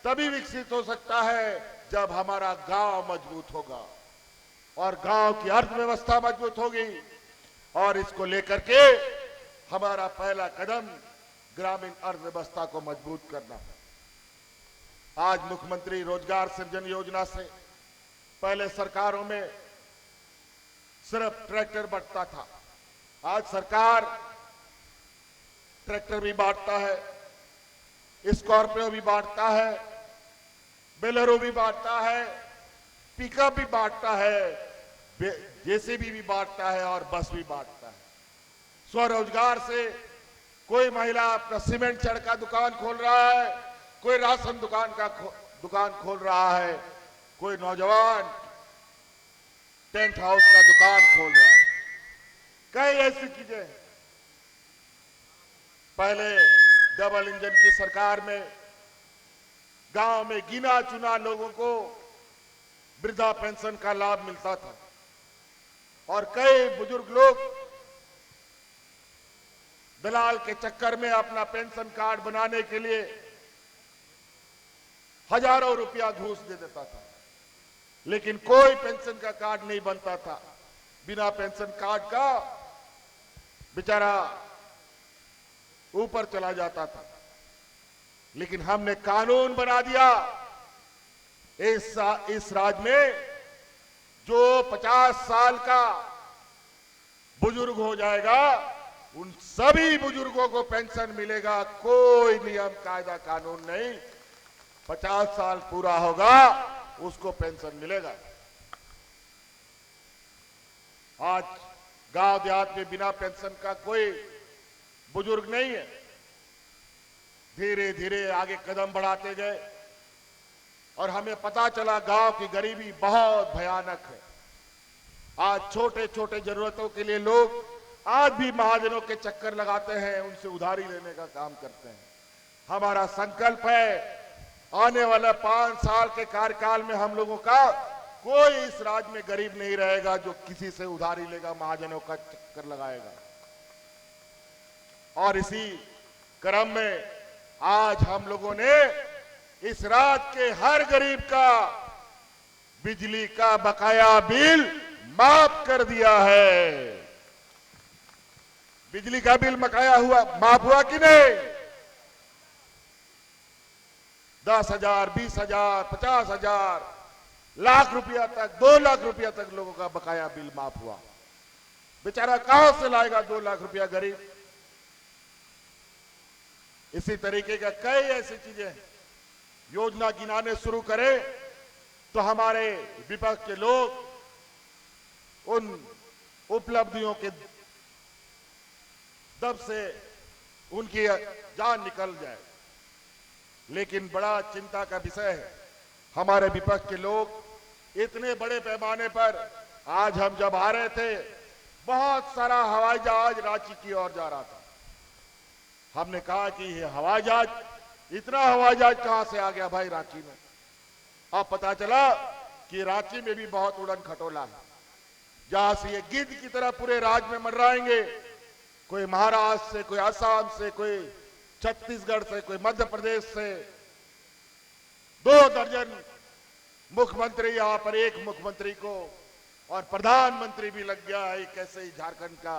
तभी विकसित हो सकता है जब हमारा गांव मजबूत होगा और गांव की अर्थव्यवस्था मजबूत होगी। और इसको लेकर के हमारा पहला कदम ग्रामीण अर्थव्यवस्था को मजबूत करना है। आज मुख्यमंत्री रोजगार सृजन योजना से पहले सरकारों में सिर्फ ट्रैक्टर बांटता था, आज सरकार ट्रैक्टर भी बांटता है, स्कॉर्पियो भी बांटता है, बेलेरो भी बांटता है, पिकअप भी बांटता है, जेसीबी भी बांटता है और बस भी बांटता है। स्वरोजगार से कोई महिला अपना सीमेंट छड़ का दुकान खोल रहा है, कोई राशन दुकान खोल रहा है, कोई नौजवान टेंट हाउस का दुकान खोल रहा है। कई ऐसी चीजें पहले डबल इंजन की सरकार में गांव में गिना चुना लोगों को वृद्धा पेंशन का लाभ मिलता था और कई बुजुर्ग लोग दलाल के चक्कर में अपना पेंशन कार्ड बनाने के लिए हजारों रुपया घूस दे देता था, लेकिन कोई पेंशन का कार्ड नहीं बनता था। बिना पेंशन कार्ड का बेचारा ऊपर चला जाता था। लेकिन हमने कानून बना दिया, इस राज्य में जो 50 साल का बुजुर्ग हो जाएगा उन सभी बुजुर्गों को पेंशन मिलेगा। कोई नियम कायदा कानून नहीं, 50 साल पूरा होगा उसको पेंशन मिलेगा। आज गांव देहात में बिना पेंशन का कोई बुजुर्ग नहीं है। धीरे धीरे आगे कदम बढ़ाते गए और हमें पता चला गांव की गरीबी बहुत भयानक है। आज छोटे छोटे जरूरतों के लिए लोग आज भी महाजनों के चक्कर लगाते हैं, उनसे उधारी लेने का काम करते हैं। हमारा संकल्प है आने वाला 5 साल के कार्यकाल में हम लोगों का कोई इस राज्य में गरीब नहीं रहेगा जो किसी से उधारी लेगा, महाजनों का चक्कर लगाएगा। और इसी क्रम में आज हम लोगों ने इस राज्य के हर गरीब का बिजली का बकाया बिल माफ कर दिया है। बिजली का बिल माफ हुआ कि नहीं? 10,000, 20,000, 50,000, लाख रुपया तक, 2 लाख रुपया तक लोगों का बकाया बिल माफ हुआ। बेचारा कहां से लाएगा 2 लाख रुपया गरीब? इसी तरीके का कई ऐसी चीजें योजना गिनाने शुरू करें तो हमारे विपक्ष के लोग उन उपलब्धियों के दब से उनकी जान निकल जाए। लेकिन बड़ा चिंता का विषय है, हमारे विपक्ष के लोग इतने बड़े पैमाने पर, आज हम जब आ रहे थे बहुत सारा हवाई जहाज रांची की ओर जा रहा था। हमने कहा कि ये हवाई जहाज, इतना हवाई जहाज कहां से आ गया भाई रांची में? अब पता चला कि रांची में भी बहुत उड़न खटोला है, जहां से ये गिद्ध की तरह पूरे राज्य में मंडराएंगे। कोई महाराष्ट्र से, कोई असम से, कोई छत्तीसगढ़ से, कोई मध्य प्रदेश से। 2 दर्जन मुख्यमंत्री, यहां पर एक मुख्यमंत्री को और प्रधानमंत्री भी लग गया है। कैसे ही झारखंड का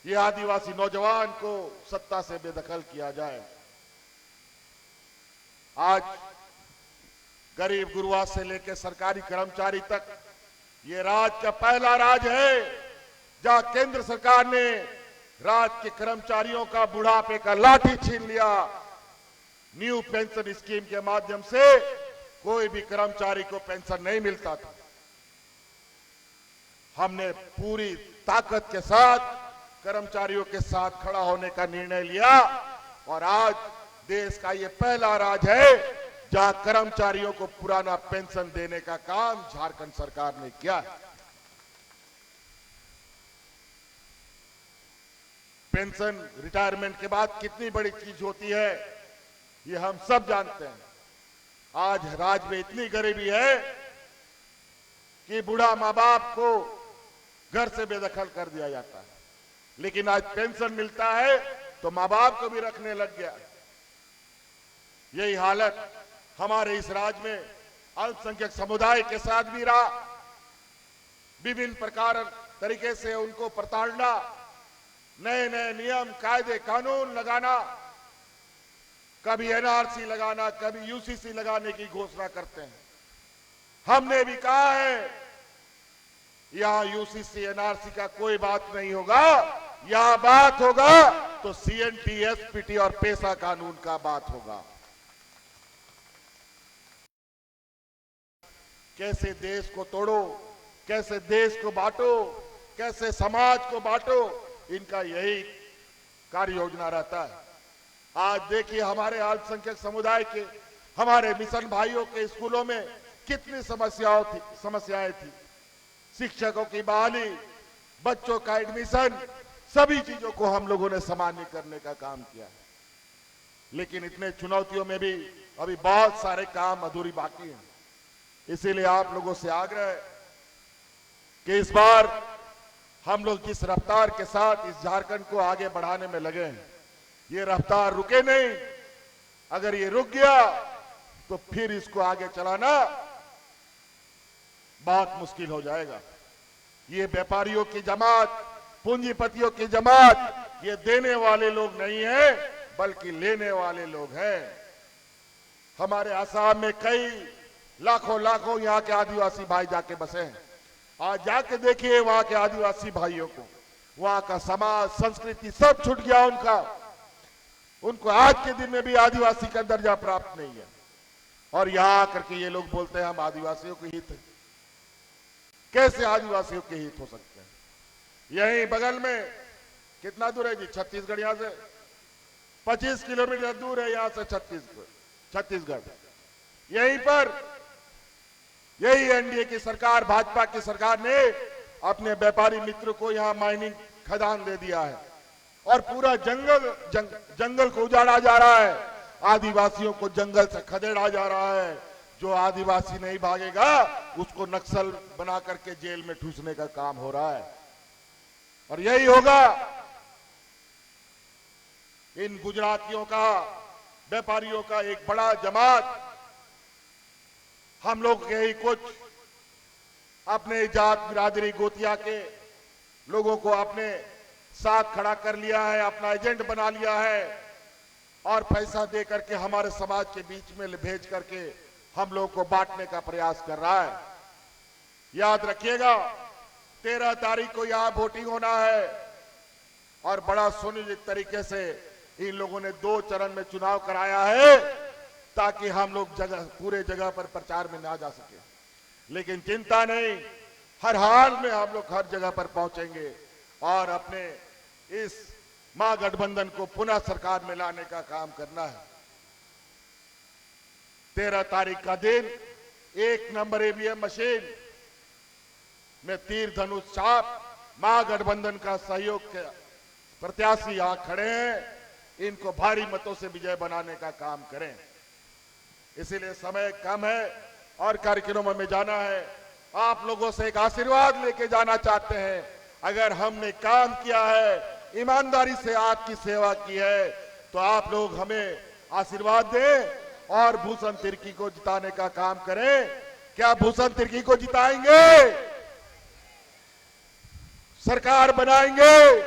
ये आदिवासी नौजवान को सत्ता से बेदखल किया जाए। आज गरीब गुरुआ से लेकर सरकारी कर्मचारी तक ये राज्य का पहला राज्य है जहां केंद्र सरकार ने राज्य के कर्मचारियों का बुढ़ापे का लाठी छीन लिया। न्यू पेंशन स्कीम के माध्यम से कोई भी कर्मचारी को पेंशन नहीं मिलता था। हमने पूरी ताकत के साथ कर्मचारियों के साथ खड़ा होने का निर्णय लिया और आज देश का ये पहला राज्य है जहां कर्मचारियों को पुराना पेंशन देने का काम झारखंड सरकार ने किया है। पेंशन रिटायरमेंट के बाद कितनी बड़ी चीज होती है ये हम सब जानते हैं। आज राज्य में इतनी गरीबी है कि बूढ़ा मां बाप को घर से बेदखल कर दिया जाता है, लेकिन आज पेंशन मिलता है तो मां बाप को भी रखने लग गया। यही हालत हमारे इस राज्य में अल्पसंख्यक समुदाय के साथ भी रहा। विभिन्न प्रकार तरीके से उनको प्रताड़ना, नए नए नियम कायदे कानून लगाना, कभी एनआरसी लगाना, कभी यूसीसी लगाने की घोषणा करते हैं। हमने भी कहा है यहां यूसीसी एनआरसी का कोई बात नहीं होगा, यहां बात होगा तो सीएनटी, एसपीटी और पेशा कानून का बात होगा। कैसे देश को तोड़ो, कैसे देश को बांटो, कैसे समाज को बांटो, इनका यही कार्य योजना रहता है। आज देखिए हमारे अल्पसंख्यक समुदाय के, हमारे मिशन भाइयों के स्कूलों में कितनी समस्याएं थी। शिक्षकों की बहाली, बच्चों का एडमिशन, सभी चीजों को हम लोगों ने सामान्य करने का काम किया है। लेकिन इतने चुनौतियों में भी अभी बहुत सारे काम अधूरी बाकी हैं। इसीलिए आप लोगों से आग्रह है कि इस बार हम लोग जिस रफ्तार के साथ इस झारखंड को आगे बढ़ाने में लगे हैं, ये रफ्तार रुके नहीं। अगर ये रुक गया तो फिर इसको आगे चलाना बहुत मुश्किल हो जाएगा। ये व्यापारियों की जमात, पूंजीपतियों की जमात, ये देने वाले लोग नहीं है बल्कि लेने वाले लोग हैं। हमारे आसाम में कई लाखों यहाँ के आदिवासी भाई जाके बसे हैं। आज जाके देखिए वहां के आदिवासी भाइयों को, वहां का समाज, संस्कृति सब छूट गया उनका। उनको आज के दिन में भी आदिवासी का दर्जा प्राप्त नहीं है। और यहां आकर के ये लोग बोलते हैं हम आदिवासियों के हित हैं। कैसे आदिवासियों के हित हो सकते हैं? यहीं बगल में कितना दूर है जी? छत्तीसगढ़ यहां से 25 किलोमीटर दूर है, यहां से छत्तीसगढ़। यहीं पर यही एनडीए की सरकार, भाजपा की सरकार ने अपने व्यापारी मित्र को यहां माइनिंग खदान दे दिया है और पूरा जंगल को उजाड़ा जा रहा है। आदिवासियों को जंगल से खदेड़ा जा रहा है। जो आदिवासी नहीं भागेगा उसको नक्सल बना करके जेल में ठूसने का काम हो रहा है। और यही होगा इन गुजरातियों का, व्यापारियों का एक बड़ा जमात हम लोग के ही कुछ अपने जात बिरादरी गोतिया के लोगों को अपने साथ खड़ा कर लिया है, अपना एजेंट बना लिया है और पैसा दे करके हमारे समाज के बीच में भेज करके हम लोगों को बांटने का प्रयास कर रहा है। याद रखिएगा 13 तारीख को यहां वोटिंग होना है और बड़ा सुनिश्चित तरीके से इन लोगों ने 2 चरण में चुनाव कराया है ताकि हम लोग पूरे जगह पर प्रचार में ना जा सके। लेकिन चिंता नहीं, हर हाल में हम लोग हर जगह पर पहुंचेंगे और अपने इस महागठबंधन को पुनः सरकार में लाने का काम करना है। 13 तारीख का दिन 1 नंबर ईवीएम मशीन में तीर धनुष छाप महागठबंधन का सहयोग के प्रत्याशी यहां खड़े हैं, इनको भारी मतों से विजय बनाने का काम करें। इसीलिए समय कम है और कार्यक्रमों में जाना है। आप लोगों से एक आशीर्वाद लेके जाना चाहते हैं। अगर हमने काम किया है, ईमानदारी से आपकी सेवा की है, तो आप लोग हमें आशीर्वाद दें और भूषण तिर्की को जिताने का काम करें। क्या भूषण तिर्की को जिताएंगे? सरकार बनाएंगे?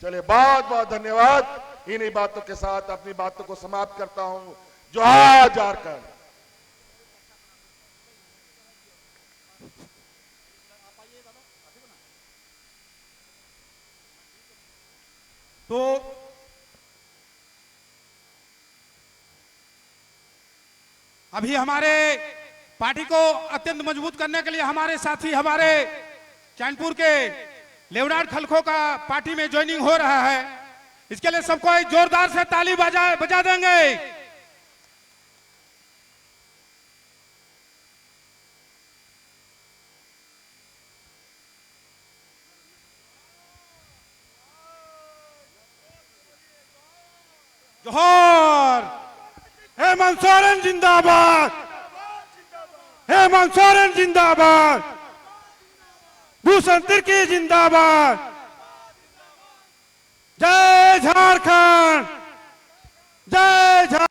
चलिए, बहुत बहुत धन्यवाद। इन्हीं बातों के साथ अपनी बातों को समाप्त करता हूं। जोहार झारखंड। तो अभी हमारे पार्टी को अत्यंत मजबूत करने के लिए हमारे साथी, हमारे चैनपुर के लेवनार्ड खलखो का पार्टी में ज्वाइनिंग हो रहा है। इसके लिए सबको एक जोरदार से ताली बजा देंगे। जोहर। हेमंत सोरेन जिंदाबाद, हेमंत सोरेन जिंदाबाद, भूषण तिर्की जिंदाबाद। जय झारखंड, जय झारखंड।